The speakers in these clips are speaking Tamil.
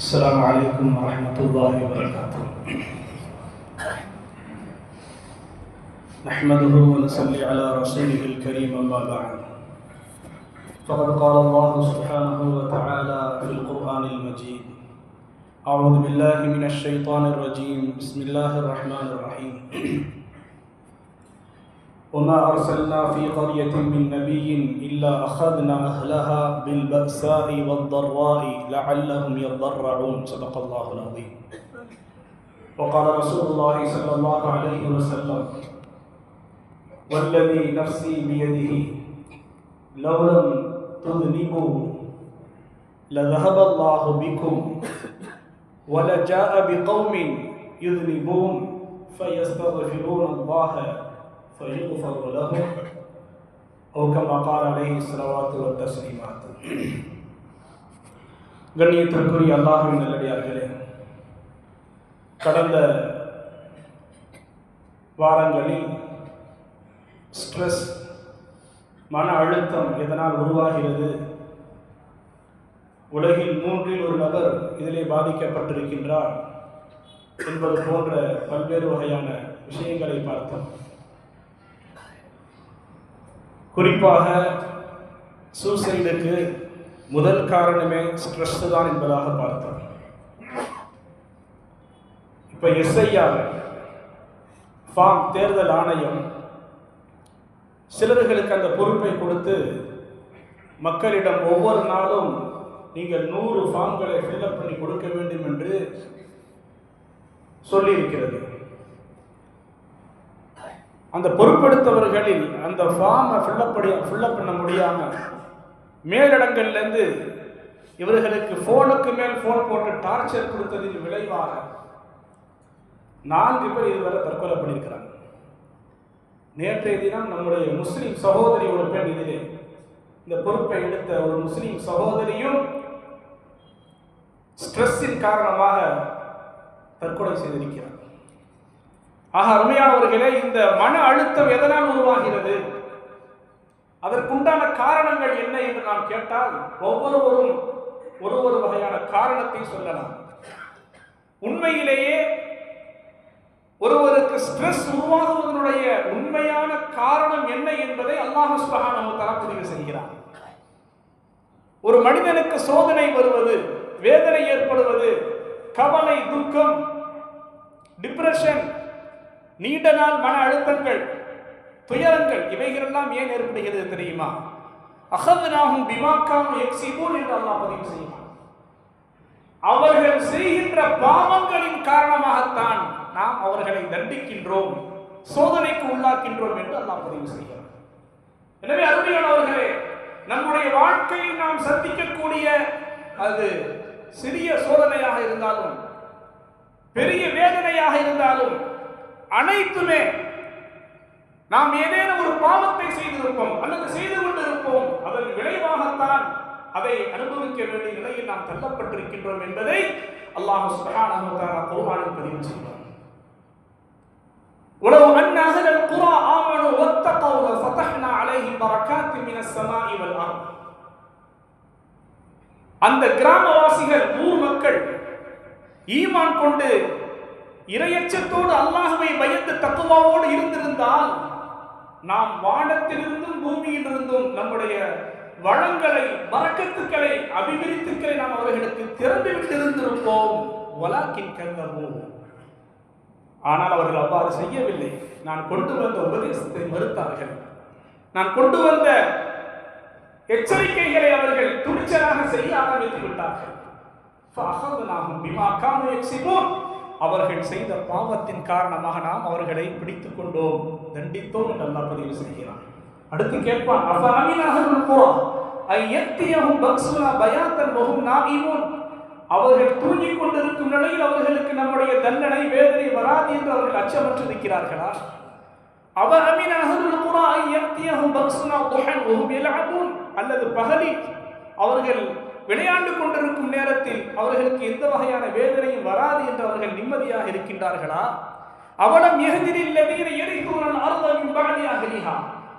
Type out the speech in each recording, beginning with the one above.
السلام عليكم ورحمة الله وبركاته. نحمده ونصلي على رسوله الكريم أما بعد. فقد قال الله سبحانه وتعالى في القرآن المجيد: أعوذ بالله من الشيطان الرجيم. بسم الله الرحمن الرحيم. وما أرسلنا في قرية من نبي إلا أخذنا أهلها بالبأساء والضراء لعلهم يضرعون. صدق الله العظيم. وقال رسول الله صلى الله عليه وسلم: والذي نفسي بيده لو لم تذنبوا لذهب الله بكم ولجاء بقوم يذنبون فيستغفرون الله فيغفر لهم أو كما قال عليه الصلوات والتسليمات. கண்ணியத்திற்குரிய அல்லாஹ்வின் நல்லடியார்களே, கடந்த வாரங்களில் ஸ்ட்ரெஸ், மன அழுத்தம் எதனால் உருவாகிறது, உலகில் 3 நபர் இதிலே பாதிக்கப்பட்டிருக்கின்றார் என்பது போன்ற பல்வேறு வகையான விஷயங்களை பார்த்தோம். குறிப்பாக சூசைடுக்கு முதல் காரணமே ஸ்ட்ரெஸ் தான் என்பதாக பார்த்தோம். இப்போ எஸ்ஐஆர் ஃபார்ம் தேர்தல் ஆணையம் சிலர்களுக்கு அந்த பொறுப்பை கொடுத்து மக்களிடம் ஒவ்வொரு நாளும் நீங்கள் 100 ஃபார்ம்களை ஃபில்அப் பண்ணி கொடுக்க வேண்டும் என்று சொல்லியிருக்கிறது. அந்த பொறுப்பெடுத்தவர்களில் அந்த ஃபார்மை ஃபில்அப் பண்ண முடியாமல் மேலிடங்கள்லேருந்து இவர்களுக்கு ஃபோனுக்கு மேல் ஃபோன் போட்டு டார்ச்சர் கொடுத்ததின் விளைவாக 4 பேர் இதுவரை தற்கொலை பண்ணியிருக்கிறாங்க. நேற்றைய தினம் நம்முடைய முஸ்லீம் சகோதரி ஒரு பெண், இதிலே இந்த பொறுப்பை எடுத்த ஒரு முஸ்லீம் சகோதரியும் ஸ்ட்ரெஸ்ஸின் காரணமாக தற்கொலை செய்திருக்கிறார். ஆக அருமையானவர்களே, இந்த மன அழுத்தம் எதனால் உருவாகிறது, அதற்குண்டான காரணங்கள் என்ன என்று நாம் கேட்டால் ஒவ்வொருவரும் ஒரு வகையான காரணத்தை சொல்லலாம். உண்மையிலேயே ஒருவருக்கு ஸ்ட்ரெஸ் உருவாகுவதனுடைய உண்மையான காரணம் என்ன என்பதை அல்லாஹ் சுப்ஹானஹு வ தஆலா பதிவு செய்கிறார். ஒரு மனிதனுக்கு சோதனை வருவது, வேதனை ஏற்படுவது, கவலை, துக்கம், டிப்ரெஷன், நீண்ட நாள் மன அழுத்தங்கள், துயரங்கள், இவைகளெல்லாம் ஏன் ஏற்படுகிறது தெரியுமா? அகத்னாஹும் பிமா கானூ யக்ஸிபூன் என்று அல்லாஹ் பதிவு செய்கிறார். அவர்கள் செய்கின்ற பாவங்களின் காரணமாகத்தான் நாம் அவர்களை தண்டிக்கின்றோம், சோதனைக்கு உள்ளாக்கின்றோம் என்று அல்லாஹ் பதிவு செய்கிறார். எனவே அருமையானவர்களே, நம்முடைய வாழ்க்கையில் நாம் சந்திக்கக்கூடிய அது சிறிய சோதனையாக இருந்தாலும் பெரிய வேதனையாக இருந்தாலும் அனைத்துமே நாம் ஏதேனும் ஒரு பாவத்தை செய்திருப்போம் அல்லது செய்து கொண்டிருப்போம், அதன் விளைவாகத்தான் அதை அனுபவிக்க வேண்டிய நிலையில் நாம் தள்ளப்பட்டிருக்கின்றோம் என்பதை அல்லாஹ் சுப்ஹானஹு வ தஆலா குர்ஆனில் பதிவு செய்கிறார். وَلَوْ أَنَّ أَهْلَ الْقُرَى آمَنُوا وَاتَّقَوْا لَفَتَحْنَا عَلَيْهِمْ بَرَكَاتٍ مِنَ السَّمَاءِ وَالْأَرْضِ. அந்த கிராமவாசிகள், ஊர் மக்கள் ஈமான் கொண்டு இறையச்சத்தோடு அல்லாஹ்வை பயந்து தக்வாவோடு இருந்திருந்தால் நாம் வானத்திலிருந்தும் பூமியிலிருந்தும் நம்முடைய வளங்களை, பரக்கத்துக்களை, அபிவிருத்திகளை நாம் அவர்களுக்கு திறந்து விட்டிருந்திருப்போம். வலாக்கின் கல்லபூ, ஆனால் அவர்கள் அவ்வாறு செய்யவில்லை. நான் கொண்டு வந்த உபதேசத்தை மறுத்தார்கள். நான் கொண்டு வந்த எச்சரிக்கைகளை அவர்கள் துணிச்சலாக செய்ய ஆரம்பித்து விட்டார்கள். அவர்கள் செய்த பாவத்தின் காரணமாக நாம் அவர்களை பிடித்துக் கொண்டோம், தண்டித்தோம் என்று அல்லாஹ் பதிவு செய்கிறான். அடுத்து கேட்பான், அவர்கள் தூங்கிக் கொண்டிருக்கும் நிலையில் அவர்களுக்கு நம்முடைய தண்டனை, வேதனை வராது என்று அவர்கள் அச்சமற்று இருக்கிறார்களா? அல்லது பகலில் அவர்கள் விளையாண்டு கொண்டிருக்கும் நேரத்தில் அவர்களுக்கு எந்த வகையான வேதனையும் வராது என்று அவர்கள் நிம்மதியாக இருக்கின்றார்களா? அவலம் யஹ்தில் லதீன யரிதுனல் அர்த மின் பஅதி அஹ்லிஹா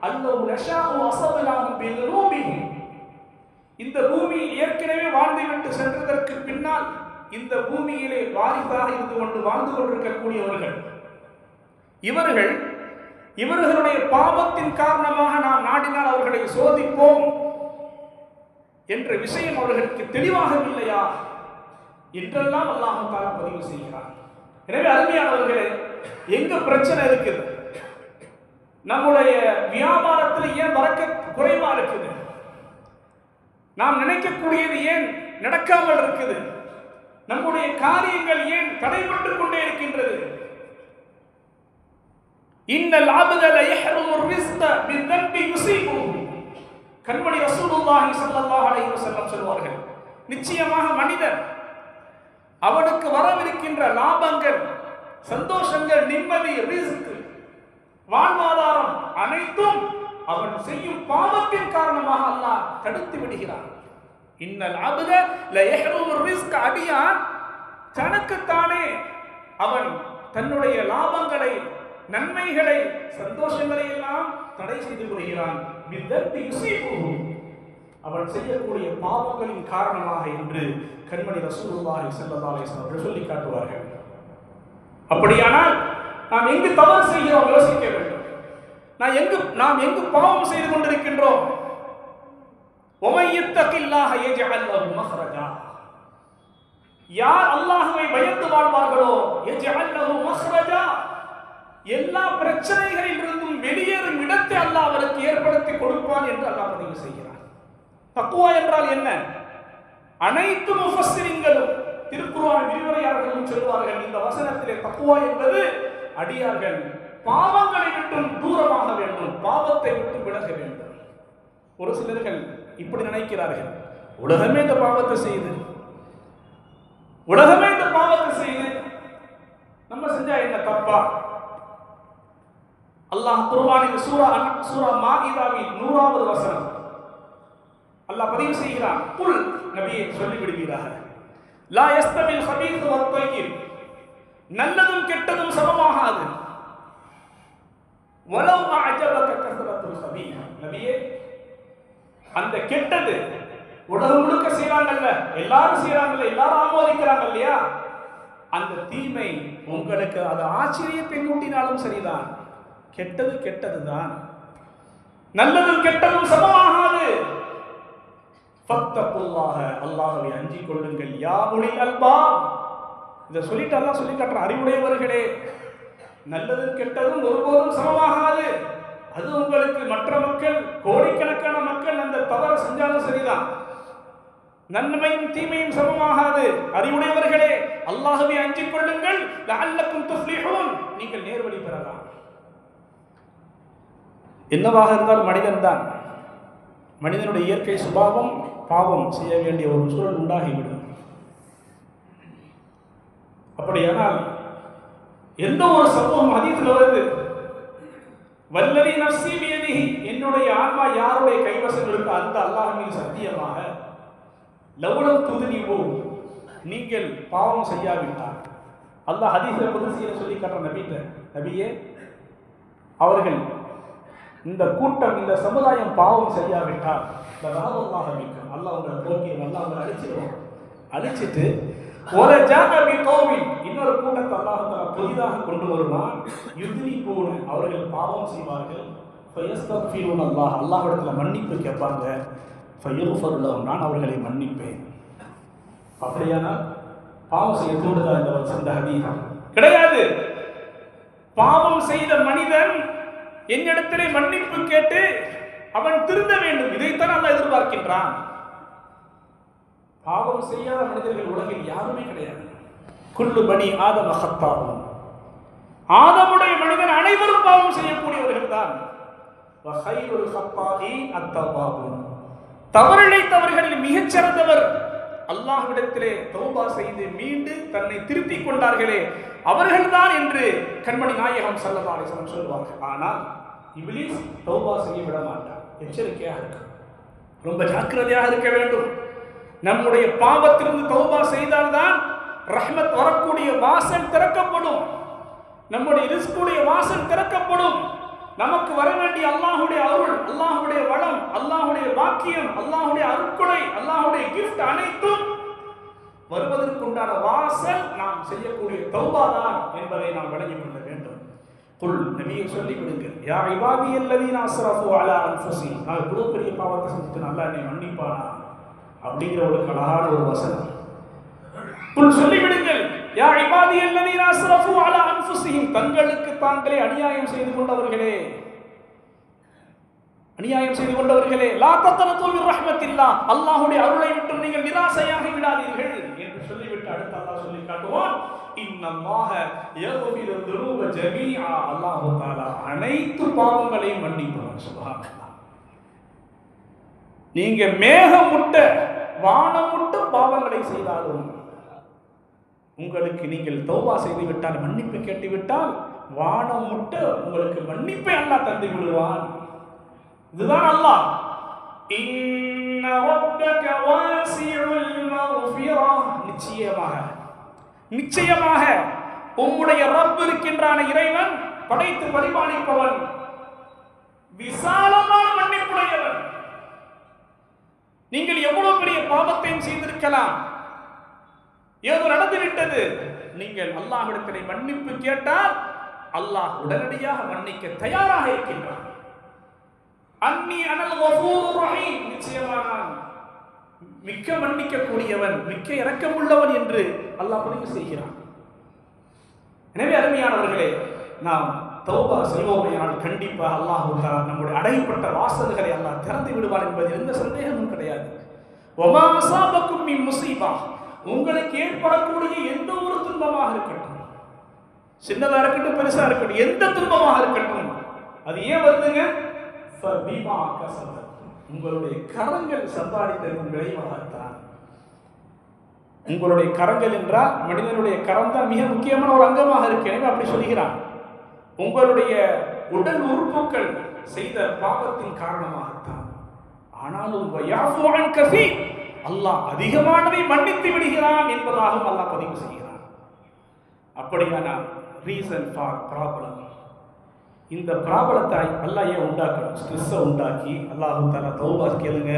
அல்லஹு நஷாஉ அஸபனாஹும் பிதுனூபிஹிம். இந்த பூமியில் ஏற்கனவே வாழ்ந்துவிட்டு சென்றதற்கு பின்னால் இந்த பூமியிலே வாரிசாக இருந்து கொண்டு வாழ்ந்து கொண்டிருக்கக்கூடியவர்கள். இவர்களுடைய பாவத்தின் காரணமாக நாம் நாடினால் அவர்களை சோதிப்போம் என்ற விஷயம் அவர்களுக்கு தெளிவாகவில்லையா என்றெல்லாம் அல்லாஹ் தஆலா பதிவு செய்கிறார். எனவே அருமையானவர்களே, எங்க பிரச்சனை இருக்குது? நம்முடைய வியாபாரத்தில் ஏன் பரக்கத் குறைவா இருக்குது? நாம் நினைக்கக்கூடியது ஏன் நடக்காமல் இருக்குது? நம்முடைய காரியங்கள் ஏன் தடைபட்டுக் கொண்டே இருக்கின்றது? இன்னல் அப்த லயஹ்ருமு ரிஸ்க பிதன்பி யுஸீபுஹு. கண்மணி ரசூலுல்லாஹி ஸல்லல்லாஹு அலைஹி வஸல்லம் சொல்வார்கள், நிச்சயமாக மனிதன் அவனுக்கு வரவிருக்கின்ற லாபங்கள், சந்தோஷங்கள், நிம்மதி, ரிஸ்க், வாழ்வாதாரம் அனைத்தும் அவன் செய்யும் பாவத்தின் காரணமாக அல்லாஹ் தடுத்து விடுகிறான். இன்னல் அப்த லயஹ்ருமு ரிஸ்க. அடியான் தனக்குத்தானே அவன் தன்னுடைய லாபங்களை, நன்மைகளை, சந்தோஷங்களை எல்லாம் தடை செய்து கொள்கிறான். அவன் செய்யக்கூடிய பாவங்களின் காரணமாக என்று கண்மணி ரசூலுல்லாஹி ஸல்லல்லாஹு அலைஹி வஸல்லம் சொல்லி காட்டுவார்கள். அப்படியானால் நாம் எங்கு தவறு செய்கிறோம் யோசிக்க வேண்டும். நாம் எங்கு பாவம் செய்து கொண்டிருக்கின்றோம்? وَمَن يَتَّقِ اللَّهَ يَجْعَلْ لَهُ مَخْرَجًا. யார் அல்லாஹ்வை பயந்து வாழ்வார்களோ يَجْعَلْ لَهُ مَخْرَجًا, எல்லா பிரச்சனைகளில் இருந்தும் வெளியேறும் இடத்தை அல்லாஹ் அவருக்கு ஏற்படுத்தி கொடுப்பான் என்று அல்லாஹ் பதிவு செய்கிறார். தக்வா என்றால் என்ன? அனைத்து முஃபஸ்ஸிரீன்களும், திருக்குர்ஆன் விரிவுரையாளர்களும் சொல்வார்கள், இந்த வசனத்திலே தக்வா என்பது அடியார்கள் பாவங்களை விட்டு தூரமாக வேண்டும், பாவத்தை விட்டு விலக வேண்டும். ஒரு சிலர்கள் இப்படி நினைக்கிறார்கள், உலகமே இந்த பாவத்தை செய்து நம்ம செஞ்சா என்ன தப்பா? அல்லாஹ் குர்ஆனில் சூரா மாஇதாவின் 100வது வசனம் அல்லாஹ் பதிவு செய்கிறான், குல், நபியே சொல்லி விடுவீராக, லா யஸ்தவில் ஹபீஸ் வத் தய்யிப், நல்லதும் கெட்டதும் சமமாகாது. வலவ் அஅஜபக கஸரத்துல் ஹபீஸ், நபியே அந்த கெட்டது உலகம் முழுக்க செய்றாங்கல்ல, எல்லாரும் செய்றாங்கல்ல, எல்லாரும் ஆமோதிக்கிறாங்க இல்லையா, அந்த தீமை உங்களுக்கு அது ஆச்சரியத்தை ஊட்டினாலும் சரிதான், கெட்டதுதான். நல்லதும் கெட்டதும் சமமாகாது. ஃபத்தகுல்லாஹ, அல்லாஹ்வை அஞ்சிக் கொள்ளுங்கள், யா உலில் அல்பாப். இதை சொல்லிட்டு அல்லாஹ் சொல்லி காட்டுற, அறிவுடையவர்களே, நல்லதும் கெட்டதும் ஒருபோதும் சமமாகாது. அது உங்களுக்கு மற்ற மக்கள், கோடிக்கணக்கான மக்கள் அந்த தவறு செஞ்சாலும் சரிதான், நன்மையும் தீமையும் சமமாகாது. அறிவுடையவர்களே, அல்லாஹ்வை அஞ்சிக் கொள்ளுங்கள், லஅல்லக்கும் துஃப்லிஹூன், நீங்கள் நேர்வழி பெறலாம். என்னவாக இருந்தால் மனிதன் தான், மனிதனுடைய இயற்கை சுபாவம் பாவம் செய்ய வேண்டிய ஒரு சூழல் உண்டாகிவிடும். அப்படியானால் எந்த ஒரு சமூகம் ஹதீஸ்ல வருது, வல்லதி நஃப்ஸி பியதிஹி, என்னுடைய ஆன்மா யாருடைய கைவசம் இருக்கோ அந்த அல்லாஹ் மீது சத்தியமாக, லவ்லம் துதுனிபு, நீங்கள் பாவம் செய்யாவிட்டால், அல்லாஹ் ஹதீஸ்ல குத்ஸியில சொல்லி காட்டுற நபியே அவர்கள், இந்த கூட்டம், இந்த சமுதாயம் பாவம் செய்யாவிட்டால் அல்லாஹ் மிக்கும், அல்லாஹ் உங்களை போக்கிடும், அல்லாஹ் உங்களை அழிச்சிட்டு ஒரு ஜாகபி கௌமின், இன்னொரு கூட்டத்தை அல்லாஹ் தஆலா புதிதாக கொண்டு வருவான். யுத்னிபூன, அவர்கள் பாவம் செய்வார்கள். ஃபயஸ்தக்ஃபிரூன அல்லாஹ், அல்லாஹ்விடத்தில் மன்னிப்பு கேட்பாங்க. ஃபயக்ஃபிரு லஹும், நான் அவர்களை மன்னிப்பேன். அப்படியானால் பாவம் செய்ய தூண்டுதா இந்த ஹதீஸ்? கிடையாது. பாவம் செய்த மனிதன் என்னிடத்திலே மன்னிப்பு கேட்டு அவன் திருந்த வேண்டும், இதைத்தான் அல்லாஹ் எதிர்பார்க்கின்றான். பாவம் செய்யாத மனிதர்கள் உலகில் யாருமே கிடையாது. குல்லு பனி ஆதம ஹத்தாவும், ஆதமுடைய மனிதன் அனைவரும் பாவம் செய்யக்கூடியவர்கள் தான். வஹைருல் ஹத்தாஈன் அத்தவாபூன், தவறிழைத்தவர்களில் மிகச்சிறந்தவர் அல்லாஹ்விடத்திலே தௌபா செய்து மீண்டு தன்னை திருத்திக் கொண்டார்களே அவர்கள்தான் என்று கண்மணி நாயகம் ஸல்லல்லாஹு அலைஹி வஸல்லம் சொல்வார்கள். ஆனால் இப்லீஸ் தௌபா செய்ய விட மாட்டான். எச்சரிக்கையாக இருக்க, ரொம்ப ஜாக்கிரதையாக இருக்க வேண்டும். நம்முடைய பாவத்திலிருந்து தௌபா செய்தால்தான் ரஹ்மத் வரக்கூடிய வாசல் திறக்கப்படும், நம்முடைய ரிஸ்குடைய வாசல் திறக்கப்படும். நமக்கு வர வேண்டிய அல்லாஹ்வுடைய அருள், அல்லாஹ்வுடைய வளம், அல்லாஹ்வுடைய பாக்கியம், அல்லாஹ்வுடைய அருட்கொடை, அல்லாஹ்வுடைய கிஃப்ட் அனைத்தும் வருவதற்குண்டான வாசல் நாம் செய்யக்கூடிய தௌபா தான் என்பதை நாம் விளங்கிக் கொள்ள வேண்டும். குல் நபியை சொல்லி விடுங்கள், யா இபாதியல்லதீன அஸ்ரஃபு அலா அன்ஃபுஸிஹிம், நான் இவ்வளவு பெரிய பாவத்தை செஞ்சுட்டு அல்லாஹ் என்னை மன்னிப்பானா அப்படிங்கிற ஒரு அழகான ஒரு வசனம். குல் சொல்லி விடுங்கள், யா இபாதியல்லதீன அஸ்ரஃபு அலா அன்ஃபுஸிஹிம், தங்களுக்கு தாங்களே அநியாயம் செய்து கொண்டவர்களே, அநியாயம் செய்து கொண்டவர்களே, லா தக்னது மின் ரஹ்மத்தில்லாஹ், அல்லாஹ்வுடைய அருளை விட்டு நீங்கள் நிராசையாகி விடாதீர்கள் என்று சொல்லிவிட்டு அடுத்து அல்லாஹ் சொல்லி காட்டுவான், இன்னல்லாஹ யக்ஃபிரு துனூப ஜமீஆ, அல்லாஹ் தஆலா அனைத்து பாவங்களையும் மன்னிப்பான். சுப்ஹானல்லாஹ். நீங்க மேகமுட்ட வானமுட்ட பாவங்களை செய்தாலும் உங்களுக்கு நீங்கள் தௌபா செய்து விட்டால், மன்னிப்பு கேட்டு விட்டால், வானம் முட்ட உங்களுக்கு மன்னிப்பை அல்லாஹ் தந்து விடுவான். இதுதான் அல்லாஹ். இன்ன ரப்பக வாசிஉல் மக்ஃபிரா, நிச்சயமாக உம்முடைய ரப் இருக்கின்றான இறைவன், படைத்து பரிபாலிப்பவன், விசாலமான மன்னிப்புடையவன். நீங்கள் எவ்வளவு பெரிய பாவத்தையும் செய்திருக்கலாம், ஏதோ நடந்துவிட்டது, நீங்கள் அல்லாஹ்விடத்திலே மன்னிப்பு கேட்டால் அல்லாஹ் உடனடியாக மன்னிக்க தயாராக இருக்கின்றான். அன்னி அனல் கஃபூர் ரஹீம், நிச்சயமாக மிக்க மன்னிக்க கூடியவன், மிக்க இரக்கமுள்ளவன் என்று அல்லாஹ் பதிவு செய்கிறான். எனவே அருமையானவர்களே, நாம் தௌபா செய்வோமையானால் கண்டிப்பாக அல்லாஹ் நம்முடைய அடைப்பட்ட வாசல்களை அல்லாஹ் திறந்து விடுவார் என்பதில் எந்த சந்தேகமும் கிடையாது. வமா அஸாபக்கும் மின் முஸீபா, உங்களுக்கு ஏற்படக்கூடிய எந்த ஒரு துன்பமாக இருக்கட்டும், சின்னதாக இருக்கட்டும் பெருசாக இருக்கட்டும், எந்த துன்பமாக இருக்கட்டும், அது ஏன் வருதுங்க? ஃபபிமா கஸபத், உங்களுடைய கரங்கள் சம்பாதித்ததன் விளைவாகத்தான். உங்களுடைய கரங்கள் என்றால் மனிதனுடைய கரம் தான் மிக முக்கியமான ஒரு அங்கமாக இருக்கு. எனவே அப்படி சொல்கிறான், உங்களுடைய உடல் உறுப்புகள் செய்த பாவத்தின் காரணமாகத்தான். ஆனாலும் வயாஃபு அன் கஸீர், அல்லாஹ் அதிகமானதை மன்னித்து விடுகிறான் என்பதாகவும் அல்லாஹ் பதிவு செய்கிறான். அப்படியான ரீசன் ஃபார் ப்ராப்ளம், இந்த ப்ராப்ளத்தை அல்லாஹ் ஏன் உண்டாக்கணும்? ஸ்ட்ரெஸ்ஸை உண்டாக்கி அல்லாஹ் தஆலா தௌபா கேளுங்க,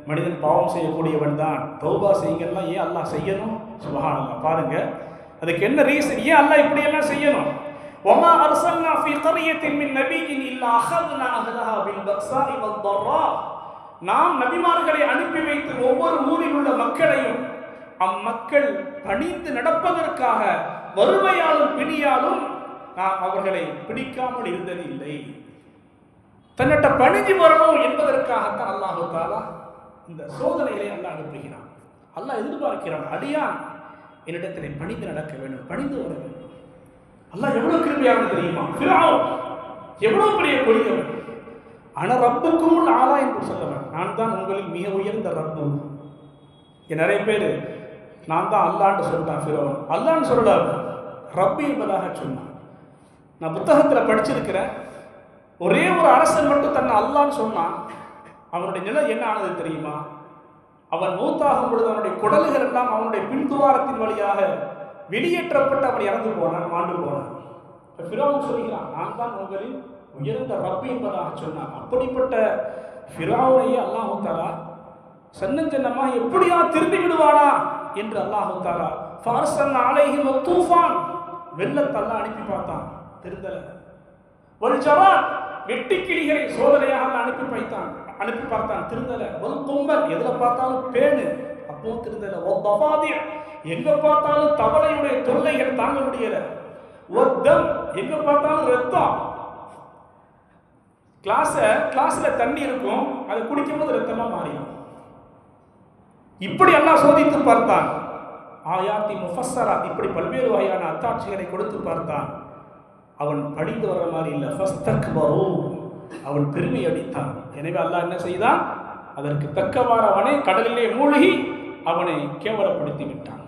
மனிதன் பாவம் செய்யக்கூடியவன் தான், தௌபா செய்யுங்கலாம் ஏன் அல்லாஹ் செய்யணும்? சுப்ஹானல்லாஹ். பாருங்க அதுக்கு என்ன ரீசன், ஏன் அல்லாஹ் இப்படி எல்லாம் செய்யணும்? வமா அர்சல்னா ஃபீ கர்யத்தின் மின் நபிய்யின் இல்லா அஹத்னா அஹ்லஹா பில் பக்ஸாஇ வத் தர்ரா, நாம் நபிமார்களை அனுப்பி வைத்து ஒவ்வொரு ஊரில் உள்ள மக்களையும் அம்மக்கள் பணிந்து நடப்பதற்காக வறுமையாலும் பிணியாலும் நாம் அவர்களை பிடிக்காமல் இருந்ததில்லை. தன்னிட்ட பணிஞ்சு வரணும் என்பதற்காகத்தான் அல்லாஹு தஆலா இந்த சோதனைகளை அல்லாஹ் அனுப்புகிறான். அல்லாஹ் எதிர்பார்க்கிறான், அடியான் என்னிடத்திலே பணிந்து நடக்க வேண்டும், பணிந்து வர வேண்டும். அல்லாஹ் எவ்வளவு கிருபையானது தெரியுமா? ஃபிரௌன் எவ்வளவு பெரிய கொடியவன். அன ரப்புக்கும் ஆலா என்று சொல்லவன், நான் தான் உங்களில் மிக உயர்ந்த ரப்பு. நிறைய பேர் நான் தான் அல்லான்னு சொல்லிட்டான். ஃபிரௌன் அல்லான்னு சொல்லல, ரப்பு என்பதாக சொன்னான். நான் புத்தகத்தில் படிச்சிருக்கிறேன், ஒரே ஒரு அரசன் மட்டும் தன்னை அல்லான்னு சொன்னான். அவனுடைய நிலை என்ன ஆனது தெரியுமா? அவன் மூத்தாகும் பொழுது அவனுடைய குடல்கள் எல்லாம் அவனுடைய பின்துவாரத்தின் வழியாக வெளியேற்றப்பட்டு அவன் இறந்து போனான், மாண்டு போனான். ஃபிரௌன் சொல்கிறான், நான் தான் உங்களில் உயர்ந்த ரப்பு என்பதாக சொன்னான். அப்படிப்பட்ட ஃபிரௌனையே அல்லாஹு தஆலா சன்னஞ்சன்னமாக எப்படியா திரும்பி விடுவானா என்று அல்லாஹு தஆலா ஃபர்ஸன் அலைஹிம் தூஃபான், வெள்ளத்தை அல்லாஹ் அனுப்பி பார்த்தான், திருந்தல. வல் ஜவான், வெட்டுக்கிளிகளை சோதனையாக அனுப்பி பார்த்தான், திருந்தல. வல் கும்பல், எதுல பார்த்தாலும் பேனு, அப்பவும் திருந்தல. வல் தஃபாதி, எங்க பார்த்தாலும் தவளையுடைய தொல்லைகள் தாங்க முடியல. வத்தம், எங்க பார்த்தாலும் ரத்தம். கிளாஸ்ல தண்ணி இருக்கும், அது குடிக்கும்போது ரத்தமா மாறிடும். இப்படி அல்லாஹ் சோதித்து பார்த்தான். ஆயாத்தி முஃபஸ்ஸராத், இப்படி பல்வேறு வகையான அத்தாட்சிகளை கொடுத்து பார்த்தான். அவன் படிந்து வர்ற மாதிரி இல்லை. ஃபஸ்தக்பரு, அவன் பெருமை அடித்தான். எனவே அல்லாஹ் என்ன செய்தான்? அதற்கு தக்கவாறு அவனை கடலிலே மூழ்கி அவனை கேவலப்படுத்தி விட்டான்.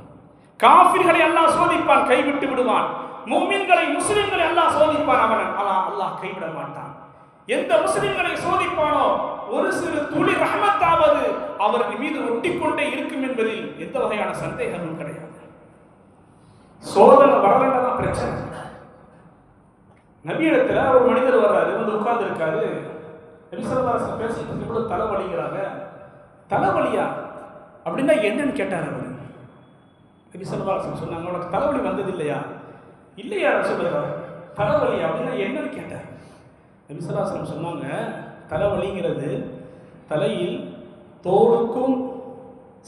காஃபிர்களை அல்லாஹ் சோதிப்பான், கைவிட்டு விடுவான். முஃமின்களை முஸ்லிம்களை அல்லாஹ் சோதிப்பான், அவன் அல்லாஹ் கைவிட மாட்டான். எந்த முஸ்லிம்களை சோதிப்பானோ ஒரு சிறு துளி ரஹ்மத்தாவது அவர்கள் மீது ஒட்டிக்கொண்டே இருக்கும் என்பதில் எந்த வகையான சந்தேகமும் கிடையாது. சோதனை வரலன்றதான் பிரச்சனை. நபியிடத்துல ஒரு மனிதர் வர்றாரு, வந்து உட்கார்ந்து இருக்காரு. நபி ஸல்லல்லாஹு அலைஹி வஸல்லம் பேசிட்டு இவ்வளவு தலைவலிங்கிறாங்க. தலைவலியா அப்படின்னா என்னன்னு கேட்டார். அவர் நபி ஸல்லல்லாஹு அலைஹி வஸல்லம் சொன்னாங்க, உனக்கு தலைவலி வந்தது இல்லையா? இல்லையா ரசூலுல்லாஹ், தலைவலி அப்படின்னா என்னன்னு கேட்டார். நபி ஸல்லல்லாஹு அலைஹி வஸல்லம் சொன்னாங்க, தலைவலிங்கிறது தலையில் தோலுக்கும்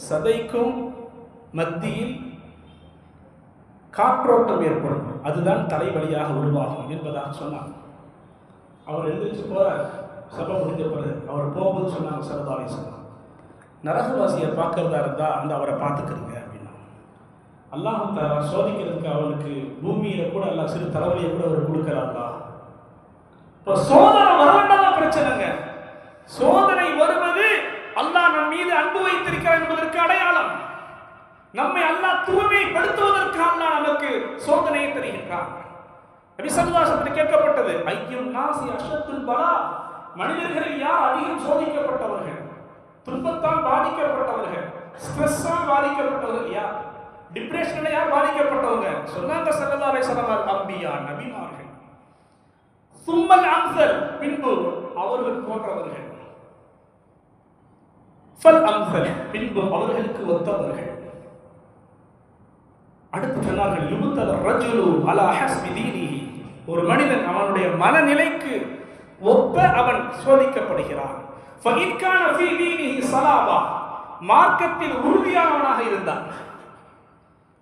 சதைக்கும் மத்தியில் காற்றோட்டம் ஏற்படும், அதுதான் தலைவலியாக உருவாகும் என்பதாக சொன்னாங்க. அவர் எழுந்திரிச்சு போறார். சபை முடிஞ்ச பிறகு அவர் போகும்போது சொன்னாங்க ஸல்லல்லாஹு அலைஹி வஸல்லம், நரகவாசியை பார்க்கறதா இருந்தா அந்த அவரை பார்த்துக்கிறீங்க அப்படின்னா. அல்லாஹ் தஆலா சோதிக்கிறதுக்கு அவனுக்கு பூமியில கூட அல்லாஹ் சிறு தலைவலியை கூட அவர் கொடுக்கிறாங்களா? இப்போ சோதனை வரவேண்டதான் பிரச்சனைங்க. சோதனை வருவது அல்லாஹ் நம் மீது அன்பு வைத்திருக்கிறார் என்பதற்கு அடையாளம். நம்மை அல்லாஹ் தூய்மைப்படுத்துவதற்கு அல்லாஹ் நமக்கு சோதனையை தருகின்றான். நபி ஸல்லல்லாஹு அலைஹி வஸல்லம் கேட்கப்பட்டது, ஐயும் நாசி அஷத்துல் பலா, மனிதர்களில் யார் அதிகம் சோதிக்கப்பட்டவர்கள், துன்பத்தால் பாதிக்கப்பட்டவர்கள், ஸ்ட்ரெஸ்ஸால் பாதிக்கப்பட்டவர்கள் யார், டிப்ரெஷன்ல யார் பாதிக்கப்பட்டவங்க? சொன்னாங்க ஸல்லல்லாஹு அலைஹி வஸல்லம், அம்பியா, நபிமார்கள். சும்மல் அம்சல், பின்பு அவர்கள் போன்றவர்கள். ஃபல் அம்சல், பின்பு அவர்களுக்கு ஒத்தவர்கள். அடுத்து சொன்னார்கள், யுபத்தல் ரஜுலு அலா ஹஸ்பி தீனிஹி, ஒரு மனிதன் அவனுடைய மனநிலைக்கு ஒப்ப அவன் சோதிக்கப்படுகிறான். ஃபஇன் கான ஃபீ தீனிஹி ஸலாபா, மார்க்கத்தில் உறுதியானவனாக இருந்தான்,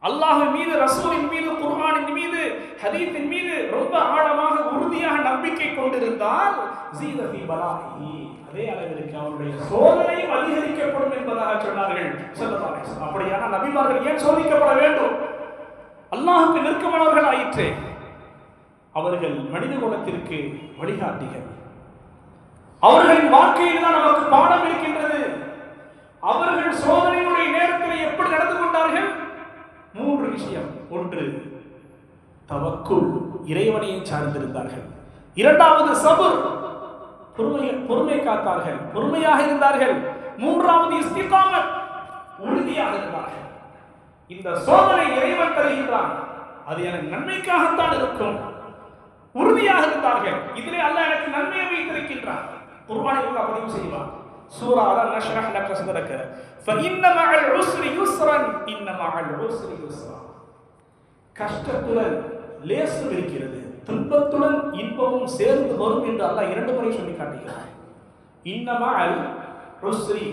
அல்லாஹ்வின் மீது, ரசூலின் மீது, குர்ஆனின் மீது, ஹதீஸின் மீது ரொம்ப ஆழமாக உறுதியாக நம்பிக்கை கொண்டிருந்தால், ஸீத ஃபீ பலாஹி, அதே அளவிற்கு அவனுடைய சோதனையும் அதிகரிக்கப்படும் என்பதாக சொன்னார்கள் ஸல்லல்லாஹு அலைஹி வஸல்லம். அப்படியான நபிமார்கள் ஏன் சோதிக்கப்பட வேண்டும்? அல்லாஹ்வுக்கு நெருக்கமானவர்கள் ஆயிற்றே. அவர்கள் மனித குலத்திற்கு வழிகாட்டிகள். அவர்களின் வாழ்க்கையில் தான் நமக்கு பாடம் இருக்கின்றது. அவர்கள் சோதனையுடைய நேரத்தில் எப்படி நடந்து கொண்டார்கள்? 3 விஷயம். ஒன்று, தவக்குல், இறைவனையை சார்ந்திருந்தார்கள். இரண்டாவது, சபர், பொறுமை காத்தார்கள், பொறுமையாக இருந்தார்கள். மூன்றாவது, இஸ்திகாமத், உறுதியாக இருந்தார்கள். இந்த சோதனை இறைவன் தருகின்றான், அது எனக்கு நன்மைக்காகத்தான் இருக்கும். உறுதியாக இருந்தார்கள். இதிலே அல்லாஹ் எனக்கு நன்மையை வைத்திருக்கின்றான். குர்ஆனில் அல்லாஹ் பதிவு செய்வான், சூரா அலம் நஷ்ரஹ் லக ஸத்ரக ஃபஇன்ன மஅல் உஸ்ரி யுஸ்ரன் இன்ன மஅல் உஸ்ரி யுஸ்ரா. கஷ்டத்துடன் லேசு இருக்கிறது, துன்பத்துடன் இன்பமும் சேர்ந்து வரும் என்று அல்லாஹ் 2 முறை சொல்லி காட்டுகிறார். இன்ன மஅல் உஸ்ரி,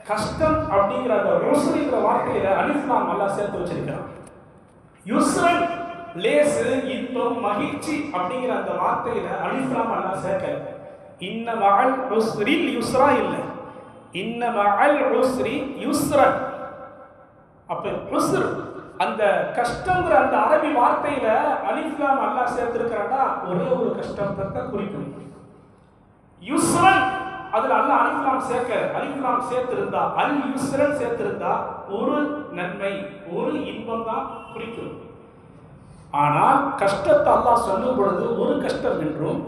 கஷ்டம் அப்படிங்கிற அந்த உஸ்ரிங்கிற வார்த்தையில அலிஃப் லாம் அல்லாஹ் சேர்த்து வச்சிருக்கிறான். யுஸ்ரன், லேசு, இன்பம், மகிழ்ச்சி அப்படிங்கிற அந்த வார்த்தையில அலிஃப் லாம் அல்லாஹ் சேர்க்கல. இன்ன மஅல் உஸ்ரில் யுஸ்ரா இல்ல, இன்ன மஅல் உஸ்ரி யுஸ்ரன். அப்ப உஸ்ர், அந்த கஷ்டங்கிற அந்த அரபி வார்த்தையில அலிஃப் லாம் அல்லாஹ் சேர்த்திருக்கிறானா ஒரே ஒரு கஷ்டத்தை குறிக்கும். யுஸ்ரன் அதுல அல்லாஹ் அலிஃப் லாம் சேர்க்க, அலிஃப் லாம் சேர்த்திருந்தா, அல் யுஸ்ரன் சேர்த்திருந்தா ஒரு நன்மை, ஒரு இன்பம் தான் குறிக்கும். ஆனால் கஷ்டத்தை அல்லாஹ் சொல்லும் பொழுது ஒரு கஷ்டம் என்றும்,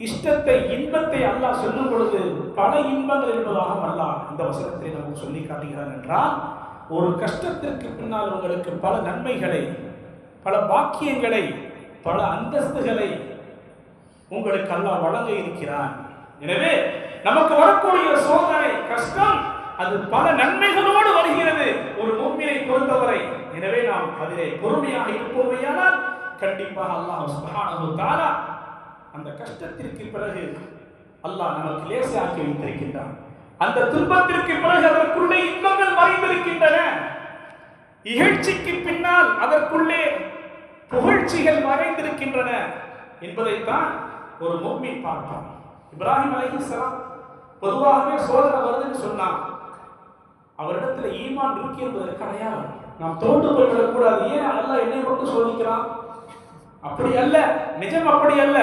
இஷ்டத்தை, இன்பத்தை அல்லாஹ் சொல்லும் பொழுது பல இன்பங்கள் என்பதாக அல்லாஹ் இந்த வசனத்தை நமக்கு சொல்லி காட்டுகிறான். என்றால் ஒரு கஷ்டத்திற்கு பின்னால் உங்களுக்கு பல நன்மைகளை, பல பாக்கியங்களை, பல அந்தஸ்துகளை உங்களுக்கு அல்லாஹ் வழங்க இருக்கிறான். எனவே நமக்கு வரக்கூடிய சோதனை, கஷ்டம், அது பல நன்மைகளோடு வருகிறது ஒரு முஃமினை பொறுத்தவரை. எனவே நாம் அதிலே பொறுமையாக இருப்போமேயானால் கண்டிப்பாக அல்லாஹ் சுப்ஹானஹு வ தஆலா அந்த கஷ்டத்திற்கு பிறகு அல்லாஹ் நமக்கு லேசாக்கி வைத்திருக்கின்றான். அந்த துன்பத்திற்கு பிறகு அதற்குள்ளே இன்பங்கள் மறைந்திருக்கின்றன. இகழ்ச்சிக்கு பின்னால் அதற்குள்ளே புகழ்ச்சிகள் மறைந்திருக்கின்றன என்பதைத்தான் ஒரு முஃமின் பார்ப்பான். இப்ராஹிம் அலைஹிஸ்ஸலாம் பொதுவாகவே சோதனை வருதுன்னு சொன்னான், அவரிடத்துல ஈமான் இருக்கு என்பதற்கு அடையாளம். நாம் தோண்டு போய்விடக்கூடாது. ஏன் அல்லாஹ் என்னை மட்டும் சோதிக்கிறான்? அப்படி அல்ல, நிஜம் அப்படி அல்ல.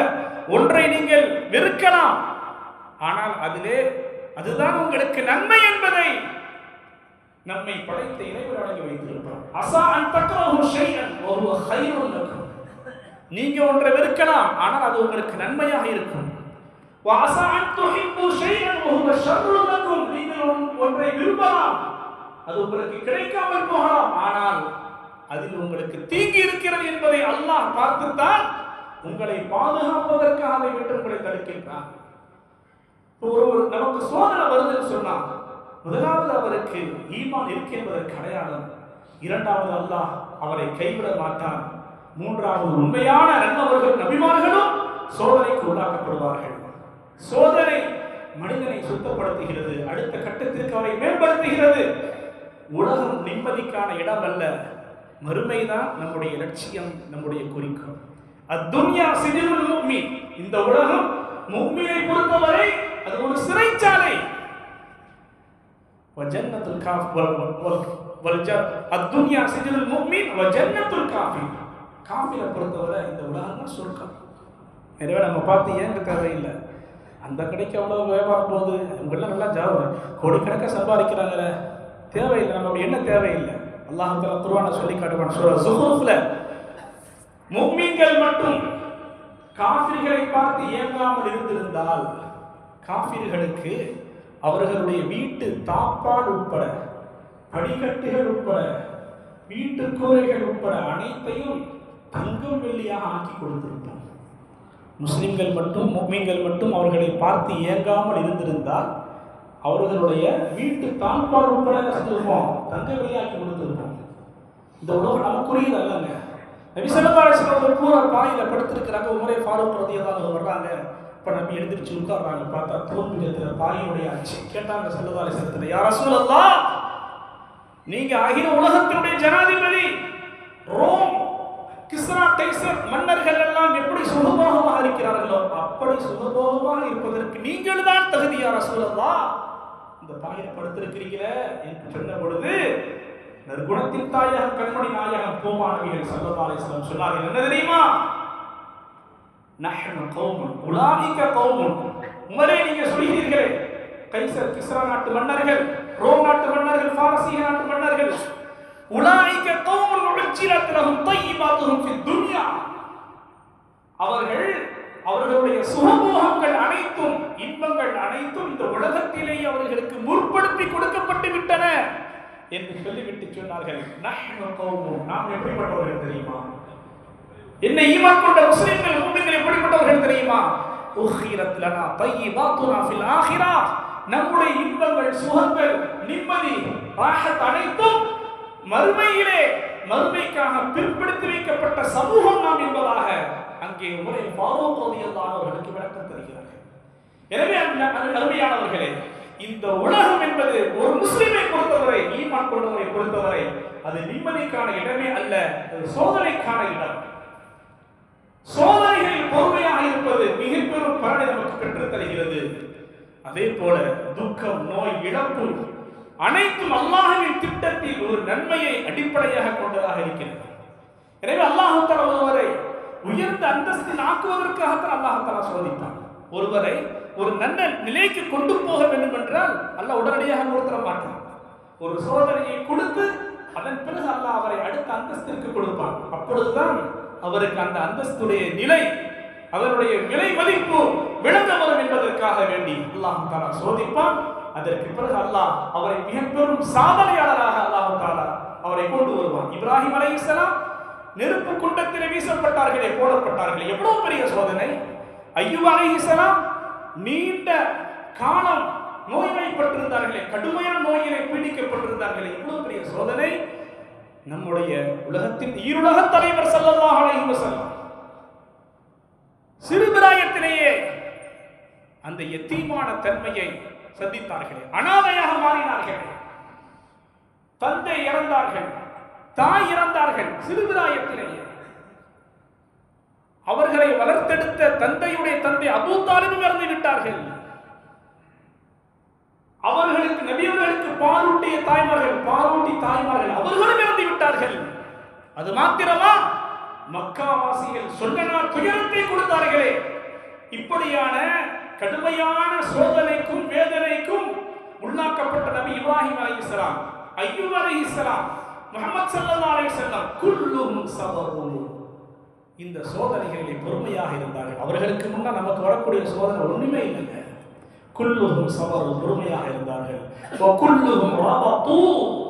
ஒன்றை நீங்கள் வெறுக்கலாம், ஆனால் அதிலே அதுதான் உங்களுக்கு நன்மை என்பதை நம்மை படைத்த இறைவன் வழங்கி வைத்திருப்பார். அஸா அன் தக்ரஹு ஷைஅன் வ ஹுவ கைருன் லக்கும், நீங்க ஒன்றை வெறுக்கலாம், ஆனால் அது உங்களுக்கு நன்மையாக இருக்கும். வ அஸா அன் துஹிப்பு ஷைஅன் வ ஹுவ ஷர்ருன் லக்கும், நீங்கள் ஒன்றை விரும்பலாம், அது உங்களுக்கு கிடைக்காமல் போகலாம், ஆனால் அதில் உங்களுக்கு தீங்கு இருக்கிறது என்பதை அல்லாஹ் பார்த்துத்தான் உங்களை பாதுகாப்பதற்காக அதை விட்டு உங்களை தடுக்கின்றான். நமக்கு சோதனை வருதுன்னு சொன்னா முதலாவது அவருக்கு ஈமான் இருக்கு என்பதற்கு அடையாளம் இரண்டாவது அல்லாஹ் அவரை கைவிட மாட்டான். மூன்றாவது உண்மையான நல்லவர்கள் நபிமார்களும் சோதனைக்கு உள்ளாக்கப்படுவார்கள். சோதனை மனிதனை சுத்தப்படுத்துகிறது, அடுத்த கட்டத்திற்கு அவரை மேம்படுத்துகிறது. உலகம் நிம்மதிக்கான இடம் அல்ல, மறுமைதான் நம்முடைய லட்சியம், நம்முடைய குறிக்கோள். அத்துன்யா சிஜினுல் முஃமின், இந்த உலகம் முஃமினை பொறுத்தவரை அது ஒரு சிறைச்சாலை. வஜன்னத்துல் காஃபிர் அத்துன்யா சிஜினுல் முஃமின் வஜன்னத்துல் காஃபிர், காஃபிரை பொறுத்தவரை இந்த உலகம் தான் சொர்க்கம். எனவே நம்ம பார்த்து ஏங்க தேவையில்லை, அந்த கடைக்கு அவ்வளோ வியாபாரம் போகுது, இவங்கெல்லாம் நல்லா கோடிக்கணக்காக சம்பாதிக்கிறாங்களே, தேவையில்லை, நம்மளுடைய என்ன தேவையில்லை. அல்லாஹ் தஆலா குர்ஆன்ல சொல்லி காட்டுவான் சூரா ஸுஹ்ருஃப்ல, முஃமின்கள் மட்டும் காஃபிர்களை பார்த்து ஏங்காமல் இருந்திருந்தால் காஃபிர்களுக்கு அவர்களுடைய வீட்டு தாப்பால் உட்பட, படிக்கட்டுகள் உட்பட, வீட்டு கூரைகள் உட்பட அனைத்தையும் தங்கம் வெள்ளியாக ஆக்கி கொடுத்திருப்போம். முஸ்லிம்கள் மட்டும் முஃமின்கள் மட்டும் அவர்களை பார்த்து ஏங்காமல் இருந்திருந்தால் அவர்களுடைய வீட்டு தாழ்பால் உட்பட செஞ்சிருப்போம், தங்க வெளியாக்கி கொடுத்திருப்போம். இந்த உலகம் நமக்குரியது அல்லங்க. நபி ஸல்லல்லாஹு அலைஹி வஸல்லம் பூரா பாயில படுத்திருக்கிறாங்க. உமரே ஃபாரூக் ரலியல்லாஹு அன்ஹு வர்றாங்க. இப்ப நபி எழுந்திருச்சு உட்கார்றாங்க. பார்த்தா தோல்பிடத்துல பாயினுடைய அச்சு. கேட்டாங்க ஸல்லல்லாஹு அலைஹி வஸல்லம், யா ரசூலல்லாஹ், நீங்க அகில உலகத்தினுடைய ஜனாதிபதி, ரோம் கிஸ்ரா கைசர் மன்னர்கள் எல்லாம் எப்படி சுகபோகமாக இருக்கிறார்களோ அப்படி சுகபோகமாக இருப்பதற்கு நீங்கள் தான் தகுதி, யா ரசூலல்லாஹ். இந்த பாயில படுத்திருக்கிறீங்களே என்று சொன்ன பொழுது நற்குணத்தின் தாயகம் கண்மணி நாயகம் பூமானவிகள் ஸல்லல்லாஹு அலைஹி வஸல்லம் சொன்னார்கள், என்ன தெரியுமா? நஹ்னு கௌமுன் உலாயிக கௌமுன். உமரே, நீங்க சொல்கிறீர்களே கைசர் கிஸ்ரா நாட்டு மன்னர்கள், ரோம் நாட்டு மன்னர்கள், பாரசீக நாட்டு மன்னர்கள், உலாயிக கௌமுன் உஜ்ஜிலத் லஹும் தய்யிபாத்துஹும் ஃபித் துன்யா, அவர்களுடைய சுகபோகங்கள் அனைத்தும், இன்பங்கள் அனைத்தும் இந்த உலகத்திலேயே அவர்களுக்கு முற்படுத்தி கொடுக்கப்பட்டு விட்டன என்று சொல்லிவிட்டு சொன்னார்கள், நஹ்னு கௌமுன், நாம் எப்படிப்பட்டவர்கள் தெரியுமா? என்ன ஈமான் கொண்ட முஸ்லிம்கள் முஃமின்கள் எப்படிப்பட்டவர்கள் தெரியுமா? உஹிரத் லனா தய்யிபாத்துனா ஃபில் ஆখিরা, நம்முடைய இன்பங்கள், சுகங்கள், நிம்மதி, ராஹத் அனைத்தும் மறுமையிலே, மறுமைக்காக பிற்படுத்தி வைக்கப்பட்ட சமூகம் நாம் என்பதாக அங்கே உமரே ஃபாரூக் ரலியல்லாஹு அவர்களுக்கு விளக்கம் தருகிறார்கள். எனவே அருமையானவர்களே, இந்த உலகம் என்பது ஒரு முஸ்லிமை பொறுத்தவரை, ஈமான் கொண்டவரை பொறுத்தவரை அது நிம்மதிக்கான இடமே அல்ல, அது சோதனைக்கான இடம். சோதனைகளில் பொறுமையாக இருப்பது மிக பெரும் பலனை நமக்கு பெற்றுத் தருகிறது. அதே போல துக்கம், நோய், இழப்பு அனைத்தும் அல்லாஹ்வின் திட்டத்தில் ஒரு நன்மையை அடிப்படையாக கொண்டதாக இருக்கிறது. எனவே அல்லாஹ் தஆலா ஒருவரை உயர்ந்த அந்தஸ்தில் ஆக்குவதற்காகத்தான் அல்லாஹ் தஆலா சோதித்தான். ஒருவரை ஒரு நல்ல நிலைக்கு கொண்டு போக வேண்டும் என்றால் அல்லாஹ் உடனடியாக கொடுத்துட மாட்டான். ஒரு சோதனையை கொடுத்து அதன் பிறகு அல்லாஹ் அவரை அடுத்த அந்தஸ்திற்கு கொடுப்பான். அப்பொழுதுதான் அவருக்கு அந்த அந்தஸ்துடைய நிலை, அவருடைய விலை மதிப்பு விளங்க வரும் என்பதற்காக வேண்டி அல்லாஹ் தஆலா சோதிப்பான். அதற்கு பிறகு அல்லாஹ் அவரை மிக பெரும் சாதனையாளராக அல்லாஹ் தஆலா அவரை கொண்டு வருவான். இப்ராஹிம் அலைஹிஸ்ஸலாம் நெருப்பு குண்டத்திலே வீசப்பட்டார்களே, போடப்பட்டார்களே, எவ்வளவு பெரிய சோதனை. அய்யூப் அலைஹிஸ்ஸலாம் நீண்ட காலம் நோய்வாய்ப்பட்டிருந்தார்களே, கடுமையான நோயிலே பீடிக்கப்பட்டிருந்தார்களே, எவ்வளவு பெரிய சோதனை. நம்முடைய உலகத்தின் ஈருலக தலைவர் ஸல்லல்லாஹு அலைஹி வஸல்லம் சிறுபிராயத்திலேயே அந்த யத்தீமான தன்மையை சந்தித்தார்களே, அனாதையாக மாறினார்கள், தந்தை இறந்தார்கள், தாய் இறந்தார்கள். சிறுபிராயத்திலேயே அவர்களை வளர்த்தெடுத்த தந்தையுடைய தந்தை அபூ தாலிபும் இறந்து விட்டார்கள். அவர்களுக்கு நபியவர்களுக்கு பாலூட்டிய தாய்மார்கள், பாலூட்டி தாய்மார்கள் அவர்களும் இறந்து விட்டார்கள். அது மாத்திரமா, மக்காவாசிகள் சொன்னா துயரத்தை கொடுத்தார்களே. இப்படியான கடுமையான சோதனைக்கும் வேதனைக்கும் உள்ளாக்கப்பட்ட நபி இப்ராஹிம் அலைஹிஸ்ஸலாம், அய்யூப் அலைஹிஸ்ஸலாம், முஹம்மது ஸல்லல்லாஹு அலைஹி வஸல்லம் குல்லுஹும் ஸபரு, இந்த சோதனைகளிலே பொறுமையாக இருந்தார்கள். அவர்களுக்கு முன்னால் நமக்கு வரக்கூடிய சோதனை ஒண்ணுமே இல்லைங்க. குல்லுஹும் ஸபரு, பொறுமையாக இருந்தார்கள். வகுல்லுஹும் ரபது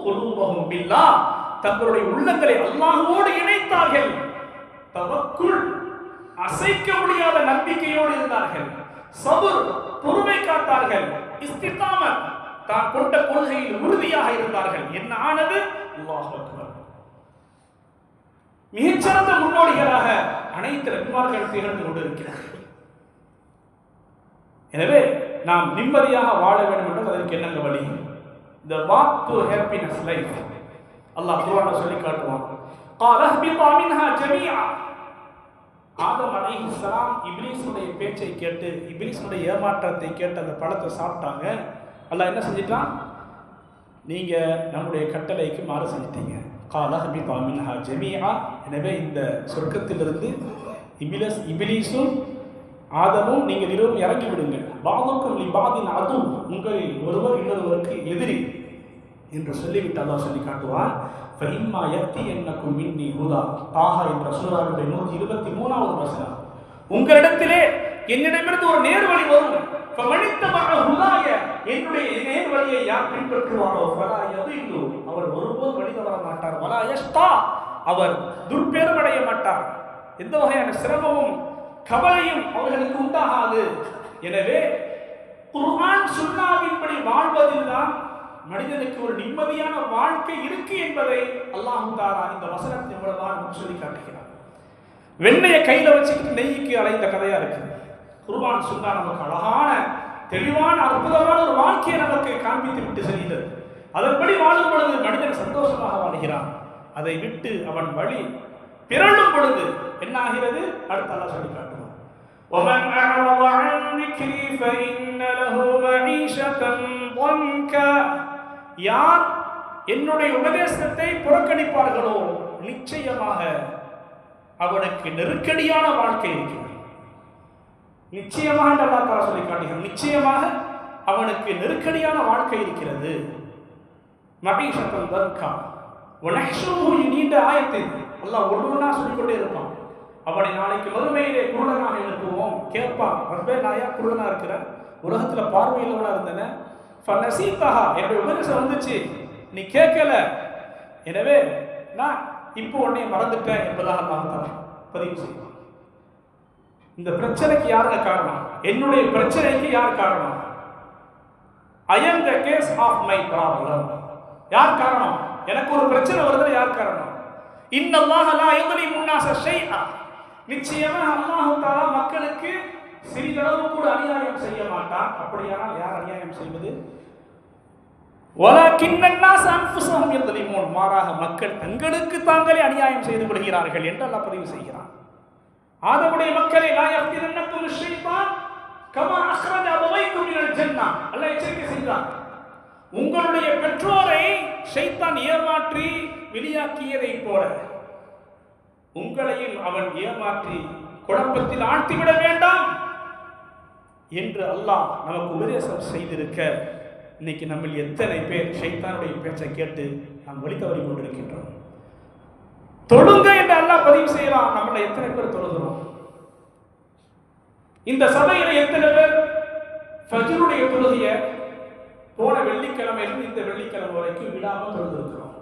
குலூபஹும் பில்லாஹ், தங்களுடைய உள்ளங்களை அல்லாஹ்வோடு இணைத்தார்கள். தவக்குல், அசைக்க முடியாத நம்பிக்கையோடு இருந்தார்கள். சபர், பொறுமை காத்தார்கள். இஸ்திகாமத், தான் கொண்ட கொள்கையில் உறுதியாக இருந்தார்கள். என்ன ஆனது? அல்லாஹ் அக்பர். மிகச்சிறந்த முன்னோடிகளாக அனைத்து நபிமார்கள் திகழ்ந்து கொண்டிருக்கிறார்கள். எனவே நாம் நிம்மதியாக வாழ வேண்டும் என்றால் அதற்கு என்னங்க வழி? The path to happiness life. அல்லாஹ் குர்ஆன்ல சொல்லி காட்டுவான். قال اهبطوا منها جميعا. ஆதம் அலைஹிஸ்ஸலாம் இப்லீஸுடைய பேச்சை கேட்டு, இப்லீஸுடைய ஏமாற்றத்தை கேட்டு அந்த பழத்தை சாப்பிட்டாங்க. அல்லாஹ் என்ன செஞ்சிட்டான்? நீங்க நம்முடைய கட்டளைக்கு மாறு செஞ்சிட்டீங்க. قال اهبطوا منها جميعا. எனவே இந்த சொர்க்கத்திலிருந்து இப்லீஸும் ஆதமும் நீங்கள் இருவரும் இறங்கி விடுங்கள். பாதுக்கும் லிபாதின் அது உங்களில் ஒருவர் இன்னொருவருக்கு எதிரி என்று சொல்லிவிட்டு அல்லாஹ் சொல்லி காட்டுவான். ஃபஇம்மா யத்தியன்னக்கும் மின்னி ஹுதா. தாஹா என்ற சூராவுடைய 123வது வசனம். உங்களிடத்திலே என்னிடமிருந்து ஒரு நேர்வழி வரும். ஃபமனித்தபஅ ஹுதாய, என்னுடைய நேர்வழியை யார் பின்பற்றுவாரோ ஃபலா யதில்லு, அவர் ஒருபோதும் வழி தவற மாட்டார். வலா யஷ்கா, அவர் துர்பேரும் அடைய மாட்டார். எந்த வகையான சிரமமும் கவலையும் அவர்களுக்கு உண்டாகாது. எனவே குர்ஆன் சுன்னாவின்படி வாழ்வதில் தான் மனிதனுக்கு ஒரு நிம்மதியான வாழ்க்கை இருக்கு என்பதை அல்லாஹ் தஆலா இந்த வசனத்தின் மூலமாக சொல்லி காட்டுகிறார். வெண்ணையை கையில வச்சுக்கிட்டு நெய்க்கு அலைந்த கதையா இருக்கு. குர்ஆன் சுன்னா நமக்கு அழகான தெளிவான அற்புதமான ஒரு வாழ்க்கையை நமக்கு காண்பித்து விட்டு செல்கிறது. அதன்படி வாழும் பொழுது மனிதன் சந்தோஷமாக வாழ்கிறான். அதை விட்டு அவன் வழி பிறழும் பொழுது என்ன ஆகிறது? அடுத்த அல்லாஹ் சொல்லி காட்டுவான். وَمَنْ أَعْرَضَ عَنْ ذِكْرِي فَإِنَّ لَهُ مَعِيشَةً ضَنْكًا. யார் என்னுடைய உபதேசத்தை புறக்கணிப்பார்களோ நிச்சயமாக அவனுக்கு நெருக்கடியான வாழ்க்கை இருக்கிறது. நிச்சயமாக அல்லாஹ் தஆலா சொல்லி காட்டுகிறான், நிச்சயமாக அவனுக்கு நெருக்கடியான வாழ்க்கை இருக்கிறது. மஈஷத்தன் தன்கா வனஹ்ஷுருஹு, நீண்ட ஆயத்தில் அல்லாஹ் ஒவ்வொன்றா சொல்லிக்கொண்டே இருப்பான். அவனை நாளைக்கு மறுமையிலே குருடனாக எழுப்புவோம். கேட்பான், ரப்பே நான் ஏன் குருடனா இருக்கிறேன்? உலகத்துல பார்வையில்லவனா இருந்தேன். ஃபனசீதஹா, என்னுடைய உபதேசம் வந்துச்சு, நீ கேட்கல, எனவே நான் இப்போ உன்னை மறந்துட்டேன் என்பதாக அல்லாஹ் தஆலா பதிவு செய்வான். இந்த பிரச்சனைக்கு யாருங்க காரணம்? என்னுடைய பிரச்சனைக்கு யார் காரணம்? I am the case of my problem. யார் காரணம்? எனக்கு ஒரு பிரச்சனை வருது, யார் காரணம்? இன்னல்லாஹ லா யுظலிமு الناس ஷைஆ. நிச்சயமாக அல்லாஹ் தஆலா மக்களுக்கு சிறிதளவு கூட அநியாயம் செய்ய மாட்டான். அப்படியானால் யார் அநியாயம் செய்வது? வலக்கின்ன الناس அன்ஃபுஸஹும் யظலிமூன். மாறாக மக்கள் தங்களுக்கு தாங்களே அநியாயம் செய்து கொள்கிறார்கள் என்று அல்லாஹ் பதிவு செய்கிறான். ஆதமுடைய மக்களை லா யஃப்தினன்னக்கும் ஷைத்தான் கமா அக்ரஜ அபவைக்கும் மினல் ஜன்னah. அல்லாஹ் எச்சரிக்கை செய்கிறான், உங்களுடைய பெற்றோரை ஷைத்தான் ஏமாற்றி வெளியாக்கியதை போல உங்களையும் அவன் ஏமாற்றி குழப்பத்தில் ஆழ்த்திவிட வேண்டாம் என்று அல்லாஹ் நமக்கு உபதேசம் செய்திருக்க, இன்னைக்கு நம்ம எத்தனை பேர் ஷைத்தானுடைய பேச்சை கேட்டு நாம் வழி தவறி கொண்டிருக்கின்றோம். தொழுங்க என்று அல்லாஹ் பதிவு செய்யலாம், நம்மள எத்தனை பேர் தொழுகிறோம்? இந்த சபையில எத்தனை பேர் ஃபஜ்ருடைய தொழுகையை போன வெள்ளிக்கிழமையிலிருந்து இந்த வெள்ளிக்கிழமை வரைக்கும் விடாமல் தொழுதிருக்கிறோம்?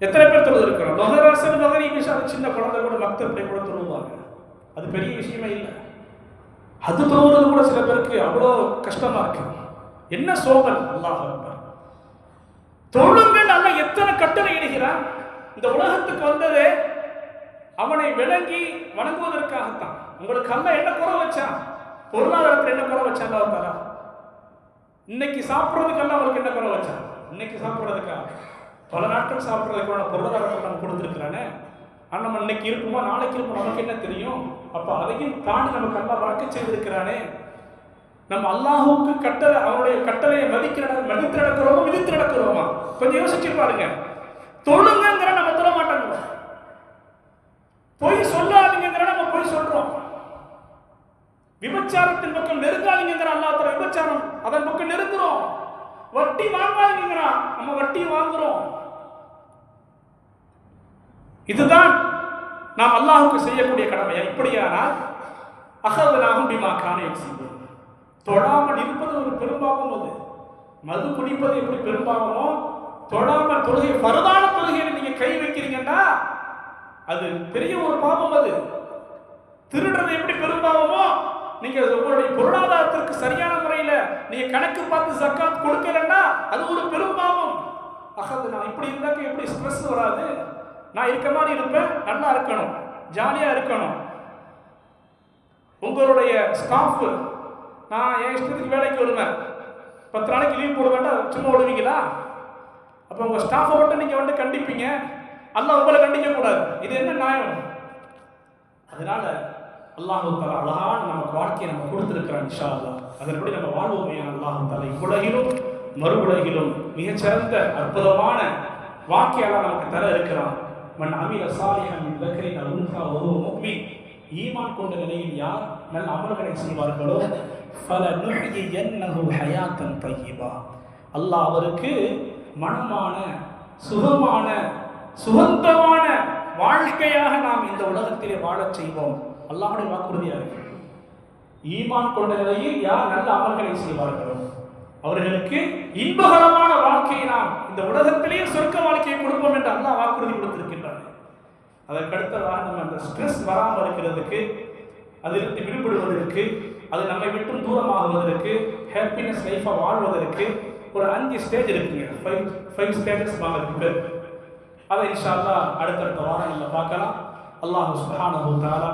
எத்தனை பேர் தொழுதிருக்கிறோம்? லொஹராசன் மகரி விஷா, சின்ன குழந்தை கூட மக்தப்ல கூட தொழுவாங்க, அது பெரிய விஷயமே இல்லை. அது தொழுவது கூட சில பேருக்கு அவ்வளோ கஷ்டமா இருக்கு. என்ன சோபல்! அல்லாஹ் அக்பர். தொழுங்கள் அல்ல எத்தனை கட்டளை இடுகிறான். இந்த உலகத்துக்கு வந்ததே அவனை விளங்கி வணங்குவதற்காகத்தான். உங்களுக்கு அல்ல என்ன குறை வச்சான்? பொருளாதாரத்தில் என்ன குறை வச்சான்? அல்லாஹ் தஆலா இன்னைக்கு சாப்பிட்றதுக்கெல்லாம் அவருக்கு என்ன குறை வச்சான்? இன்னைக்கு சாப்பிட்றதுக்கா? பல நாட்கள் சாப்பிட்றதுக்கான பொருளாதாரத்தை நம்ம கொடுத்துருக்கிறானே. ஆனால் நம்ம இன்னைக்கு இருக்குமா நாளைக்கு இருக்கும் நமக்கு என்ன தெரியும்? அப்போ அதையும் தாண்டி நமக்கு அல்லாஹ் வழக்க செய்திருக்கிறானே. நம்ம அல்லாஹுக்கு கட்டளை, அவருடைய கட்டளையை மதித்து நடக்கிறோமா விதித்து நடக்கிறோமா? கொஞ்சம் யோசிச்சு பாருங்க. தொழுங்கிற நம்ம தொழ மாட்டாங்க, பொய் சொல்லாதீங்கிற நம்ம பொய் சொல்றோம், விபச்சாரத்தின் பக்கம் நெருங்காதீங்கிற அல்லாஹ் தஆலா விபச்சாரம் அதன் பக்கம் நெருங்குறோம், வட்டி வாங்காதீங்கிறான் நம்ம வட்டி வாங்குறோம். இதுதான் நாம் அல்லாஹுக்கு செய்யக்கூடிய கடமை. இப்படியானால் அகதனாகும் பிமா கான யக்ஸிபூன். தொழாமல் இருப்பது ஒரு பெரும்பாவம். அது மது குடிப்பது எப்படி பெரும்பாவமோ, தொழாமல் தொழுகை பரதான தொழுகையை நீங்க கை வைக்கிறீங்கன்னா அது பெரிய ஒரு பாவம். அது திருடுறது எப்படி பெரும்பாவமோ, நீங்க உங்களுடைய பொருளாதாரத்திற்கு சரியான முறையில் நீங்க கணக்கு பார்த்து ஜக்காத் கொடுக்கலன்னா அது ஒரு பெரும்பாவம். அகது நான் இப்படி இருந்தாக்க எப்படி ஸ்ட்ரெஸ் வராது? நான் இருக்க மாதிரி இருப்பேன், நல்லா இருக்கணும், ஜாலியாக இருக்கணும். உங்களுடைய ஸ்டாஃப், நான் என் இஷ்டத்துக்கு வேலைக்கு வருவேன், 10 நாளைக்கு லீவ் போட வேண்டாம், சும்மா விடுவீங்களா? அப்போ உங்கள் ஸ்டாஃபை மட்டும் நீங்கள் வந்து கண்டிப்பீங்க, அல்லாஹ் உங்களை கண்டிக்க கூடாது. இது என்ன நியாயம்? அதனால அல்லாஹ் தஆலா அழகான நமக்கு வாழ்க்கையை நம்ம கொடுத்திருக்கிறான். இன்ஷா அல்லாஹ் அதன்படி நம்ம வாழ்வோமே. அல்லாஹ் தஆலா இவ்வுலகிலும் மறு உலகிலும் மிகச்சிறந்த அற்புதமான வாழ்க்கையை நமக்கு தர இருக்கிறான். மன் அமில சாலிஹன் மின் ذكر أو أنثى وهو مؤمن, ஈமான் கொண்ட நிலையில் யார் நல்ல அமல்களை செய்வார்களோ فلنحيينه حياة طيبة, அல்லாஹ் அவருக்கு மனமான சுகமான சுகந்தமான வாழ்க்கையாக நாம் இந்த உலகத்திலே வாழச் செய்வோம். அல்லாஹ்வுடைய வாக்குறுதியாக இருக்கு. ஈமான் கொண்ட நிலையில் யார் நல்ல அமல்களை செய்வார்களோ அவர்களுக்கு இன்பகரமான வாழ்க்கையை நாம் இந்த உலகத்திலேயே சொர்க்க வாழ்க்கையை கொடுப்போம் என்று அல்லாஹ் வாக்குறுதி கொடுத்திருக்கின்றார். அதற்கடுத்ததாக நம்ம அந்த ஸ்ட்ரெஸ் வராமல் இருக்கிறதுக்கு, அதிலிருந்து விடுபடுவதற்கு, அது நம்மை விட்டு தூரமாகுவதற்கு, ஹாப்பினஸ் லைஃபாக வாழ்வதற்கு ஒரு 5 ஸ்டேஜ் இருக்குங்க. 5 ஸ்டேஜஸ் வாங்க. அதை இன்ஷா அல்லாஹ் அடுத்தடுத்த வாரங்களில் பார்க்கலாம். அல்லாஹ் சுப்ஹானஹு வ தஆலா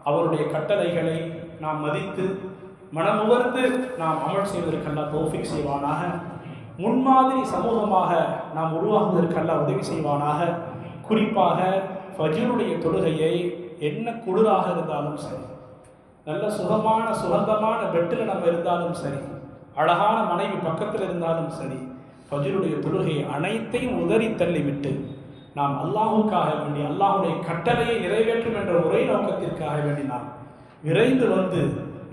அவருடைய கட்டளைகளை நாம் மதித்து மனமுவர்ந்து நாம் அமல் செய்வதற்கெல்லாம் தௌஃபீக் செய்வானாக. முன்மாதிரி சமூகமாக நாம் உருவாகுவதற்கெல்லாம் உதவி செய்வானாக. குறிப்பாக ஃபஜ்ருடைய தொழுகையை என்ன குளிராக இருந்தாலும் சரி, நல்ல சுகமான சுகந்தமான பெட்டில் நம்ம இருந்தாலும் சரி, அழகான மனைவி பக்கத்தில் இருந்தாலும் சரி, ஃபஜ்ருடைய தொழுகை அனைத்தையும் உதறி தள்ளிவிட்டு நாம் அல்லாஹுக்காக வேண்டி அல்லாஹுடைய கட்டளையை நிறைவேற்றும் என்ற ஒரே நோக்கத்திற்காக வேண்டி நாம் விரைந்து வந்து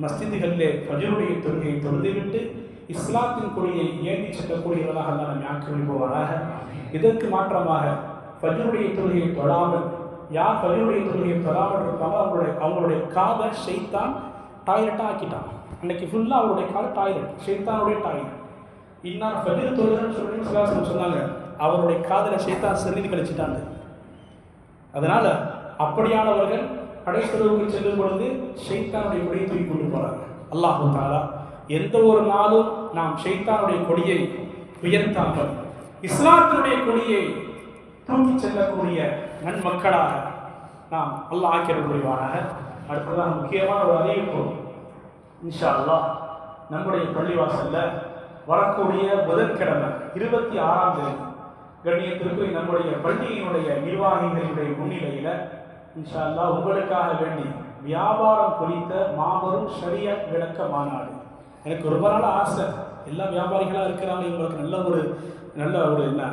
மஸ்ஜிதுகளிலே ஃபஜ்ருடைய தொழுகையை தொழுதுவிட்டு இஸ்லாத்தின் கொடியை ஏந்தி செல்லக்கூடியவர்களாக அல்லா நம்மை ஆக்கிரமிப்பவராக. இதற்கு மாற்றமாக ஃபஜ்ருடைய தொழுகையை தொழாமல் யார் ஃபஜ்ருடைய தொழுகையை தொழாமல் இருப்பாங்க அவங்களுடைய காதை ஷைத்தான் டாய்லெட்டாக ஆக்கிட்டான். அன்னைக்கு ஃபுல்லாக அவருடைய காதை டாய்லெட், ஷைத்தானுடைய டாய்லெட். இன்னும் ஃபஜ்ர் தொழுகைன்னு சொல்லி சொன்னாங்க, அவருடைய காதில் ஷைத்தான் செறிந்து கழிச்சிட்டாங்க. அதனால அப்படியானவர்கள் கடைத்தெருவுக்கு செல்லும் பொழுது ஷைத்தானுடைய கொடியை தூக்கி கொண்டு போறாங்க. அல்லாஹ் தஆலா எந்த ஒரு நாளும் நாம் ஷைத்தானுடைய கொடியை உயர்த்தாமல் இஸ்லாத்தினுடைய கொடியை தூக்கி செல்லக்கூடிய நன்மக்களாக நாம் அல்லாஹ் ஆக்கிரமிக்க முடிவானாக. அடுத்ததாக முக்கியமான ஒரு அறிவிப்பு, இன்ஷா அல்லாஹ் நம்முடைய பள்ளிவாசல்ல வரக்கூடிய புதன்கிழமை 26ஆம் தேதி கண்ணியத்திற்கு நம்முடைய பள்ளியினுடைய நிர்வாகிகளுடைய முன்னிலையில் இன்ஷா அல்லாஹ் உங்களுக்காக வேண்டி வியாபாரம் குறித்த மாபெரும் ஷரியத் விளக்க மாநாடு. எனக்கு ரொம்ப நாள் ஆசை, எல்லா வியாபாரிகளாக இருக்கிறாங்க, இவங்களுக்கு நல்ல ஒரு என்ன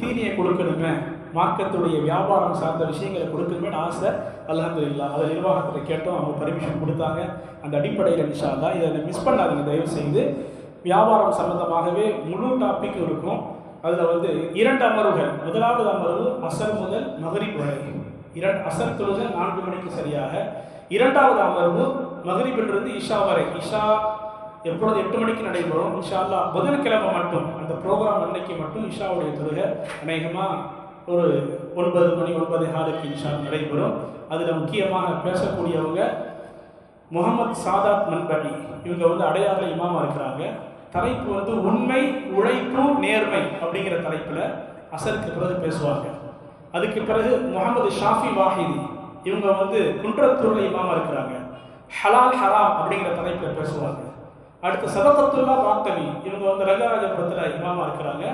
தீனியை கொடுக்கணுமே, மார்க்கத்துடைய வியாபாரம் சார்ந்த விஷயங்களை கொடுக்கணுமே ஆசை. அல்ஹம்துலில்லாஹ் அதை நிர்வாகத்தில் கேட்டோம், அவங்க பர்மிஷன் கொடுத்தாங்க. அந்த அடிப்படையில் இன்ஷா அல்லாஹ் இதை மிஸ் பண்ணாதீங்க தயவு செய்து. வியாபாரம் சம்பந்தமாகவே முழு டாபிக் இருக்கும். அதில் 2 அமர்வுகள். முதலாவது அமர்வு அசர் முதல் மகரிப் வரை, அசர் தொழுகை 4 மணிக்கு சரியாக. இரண்டாவது அமர்வு மகரிபிலிருந்து இஷா வரை. இஷா எப்பொழுது 8 மணிக்கு நடைபெறும். இன்ஷா அல்லாஹ் புதன்கிழமை மட்டும் அந்த ப்ரோக்ராம் அன்னைக்கு மட்டும் இஷாவுடைய தொழுகை அநேகமாக ஒரு 9 மணி 9:15 இன்ஷா நடைபெறும். அதில் முக்கியமாக பேசக்கூடியவங்க முகமது சாதாத் மன்படி, இவங்க அடையாள இமாமா இருக்கிறாங்க. தலைப்பு உண்மை உழைப்பு நேர்மை அப்படிங்கிற தலைப்பில் அசருக்கு பிறகு பேசுவாங்க. அதுக்கு பிறகு முகமது ஷாஃபி வாஹிதி, இவங்க குன்றத்தூரில் இமாமா இருக்கிறாங்க, ஹலால் ஹராம் அப்படிங்கிற தலைப்பில் பேசுவாங்க. அடுத்து சதகத்துல்லா பாக்கவி, இவங்க ரங்கராஜபுரத்தில் இமாமா இருக்கிறாங்க,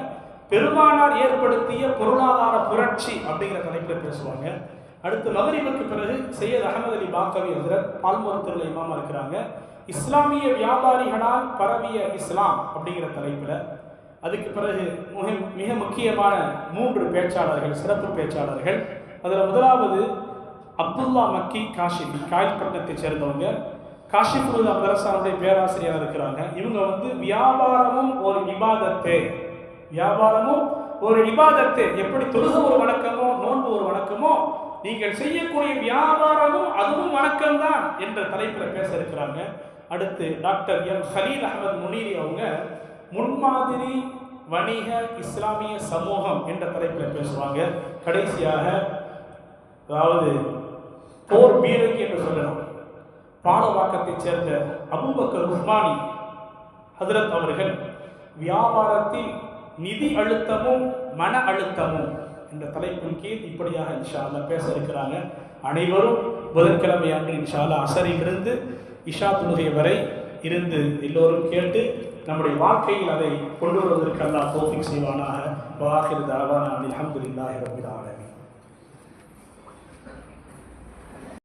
பெருமானார் ஏற்படுத்திய பொருளாதார புரட்சி அப்படிங்கிற தலைப்பில் பேசுவாங்க. அடுத்து மகரிபுக்கு பிறகு சையத் அஹமது அலி பாக்கவி ஹஜ்ரத் பால்மருத்தூரில் இமாமா இருக்கிறாங்க, இஸ்லாமிய வியாபாரிகளால் பரவிய இஸ்லாம் அப்படிங்கிற தலைப்பில். அதுக்கு பிறகு மிக முக்கியமான 3 பேச்சாளர்கள், சிறப்பு பேச்சாளர்கள். அதில் முதலாவது அப்துல்லா மக்கி காஷிஃபி, காயல்பட்டினத்தை சேர்ந்தவங்க, காஷிஃபுல் மதரசாவுடைய பேராசிரியராக இருக்கிறாங்க. இவங்க வியாபாரமும் ஒரு இபாதத்தே, வியாபாரமும் ஒரு இபாதத்தே, எப்படி தொழுகை ஒரு வணக்கமோ நோன்பு ஒரு வணக்கமோ நீங்கள் செய்யக்கூடிய வியாபாரமும் அதுவும் வணக்கம்தான் என்ற தலைப்பில் பேச இருக்கிறாங்க. அடுத்து டாக்டர் எம் ஹலீல் அஹமது முனீரி, அவங்க முன்மாதிரி வணிக இஸ்லாமிய சமூகம் என்ற தலைப்பில் பேசுவாங்க. கடைசியாக அதாவது போர் பீரங்கி என்று சொல்லலாம், பாலவாக்கத்தைச் சேர்ந்த அபூபக்கர் உஸ்மானி ஹஜ்ரத் அவர்கள் வியாபாரத்தில் நிதி அழுத்தமும் மன அழுத்தமும் என்ற தலைப்பின் கீழ் இப்படியாக இன்ஷா அல்லாஹ் பேச இருக்கிறாங்க. அனைவரும் புதன்கிழமை அன்று இன்ஷா அல்லாஹ் அசரிலிருந்து இஷா தொழுகை வரை இருந்து எல்லோரும் கேட்டு நம்முடைய வாழ்க்கையில் அதை கொண்டு வருவதற்கு அல்லாஹ் தௌஃபீக் செய்வானாக. வஆகிரு தஅவானா அல்ஹம்துலில்லாஹி ரப்பில் ஆலமீன்.